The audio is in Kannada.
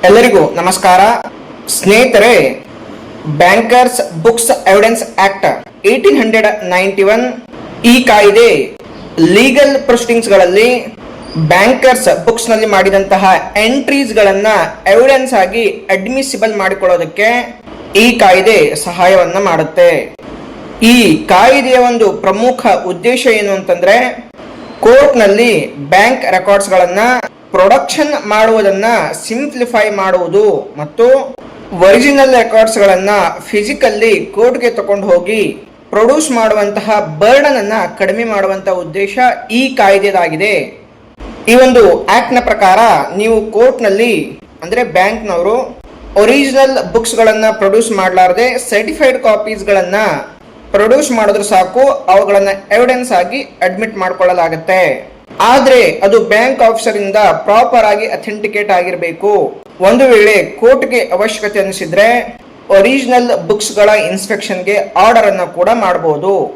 ಎಲ್ಲರಿಗೂ ನಮಸ್ಕಾರ ಸ್ನೇಹಿತರೆ. ಬ್ಯಾಂಕರ್ಸ್ ಬುಕ್ಸ್ ಎವಿಡೆನ್ಸ್ ಆಕ್ಟ್ 1891 ಈ ಕಾಯ್ದೆ ಲೀಗಲ್ ಪ್ರೊಸೀಡಿಂಗ್ಸ್ ಗಳಲ್ಲಿ ಬ್ಯಾಂಕರ್ಸ್ ಬುಕ್ಸ್ ನಲ್ಲಿ ಮಾಡಿದಂತಹ ಎಂಟ್ರೀಸ್ ಗಳನ್ನ ಎವಿಡೆನ್ಸ್ ಆಗಿ ಅಡ್ಮಿಸಿಬಲ್ ಮಾಡಿಕೊಳ್ಳೋದಕ್ಕೆ ಈ ಕಾಯ್ದೆ ಸಹಾಯವನ್ನ ಮಾಡುತ್ತೆ. ಈ ಕಾಯ್ದೆಯ ಒಂದು ಪ್ರಮುಖ ಉದ್ದೇಶ ಏನು ಅಂತಂದ್ರೆ, ಕೋರ್ಟ್ ನಲ್ಲಿ ಬ್ಯಾಂಕ್ ರೆಕಾರ್ಡ್ಸ್ ಗಳನ್ನ ಪ್ರೊಡಕ್ಷನ್ ಮಾಡುವುದನ್ನ ಸಿಂಪ್ಲಿಫೈ ಮಾಡುವುದು ಮತ್ತು ಒರಿಜಿನಲ್ ರೆಕಾರ್ಡ್ಸ್ ಗಳನ್ನ ಫಿಸಿಕಲ್ಲಿ ಕೋರ್ಟ್ಗೆ ತಗೊಂಡು ಹೋಗಿ ಪ್ರೊಡ್ಯೂಸ್ ಮಾಡುವಂತಹ ಬರ್ಡನ್ ಅನ್ನ ಕಡಿಮೆ ಮಾಡುವಂತಹ ಉದ್ದೇಶ ಈ ಕಾಯ್ದೆದಾಗಿದೆ. ಈ ಒಂದು ಆಕ್ಟ್ ನ ಪ್ರಕಾರ ನೀವು ಕೋರ್ಟ್ ನಲ್ಲಿ ಅಂದ್ರೆ ಬ್ಯಾಂಕ್ನವರು ಒರಿಜಿನಲ್ ಬುಕ್ಸ್ ಗಳನ್ನ ಪ್ರೊಡ್ಯೂಸ್ ಮಾಡಲಾರದೆ ಸರ್ಟಿಫೈಡ್ ಕಾಪೀಸ್ ಗಳನ್ನ ಪ್ರೊಡ್ಯೂಸ್ ಮಾಡಿದ್ರೆ ಸಾಕು, ಅವುಗಳನ್ನ ಎವಿಡೆನ್ಸ್ ಆಗಿ ಅಡ್ಮಿಟ್ ಮಾಡ್ಕೊಳ್ಳಲಾಗುತ್ತೆ. ಆದ್ರೆ ಅದು ಬ್ಯಾಂಕ್ ಆಫೀಸರ್ ಇಂದ ಪ್ರಾಪರ್ ಆಗಿ ಅಥೆಂಟಿಕೇಟ್ ಆಗಿರಬೇಕು. ಒಂದು ವೇಳೆ ಕೋರ್ಟ್ಗೆ ಅವಶ್ಯಕತೆ ಅನಿಸಿದ್ರೆ ಒರಿಜಿನಲ್ ಬುಕ್ಸ್ ಗಳ ಇನ್ಸ್ಪೆಕ್ಷನ್ಗೆ ಆರ್ಡರ್ ಅನ್ನ ಕೂಡ ಮಾಡಬಹುದು.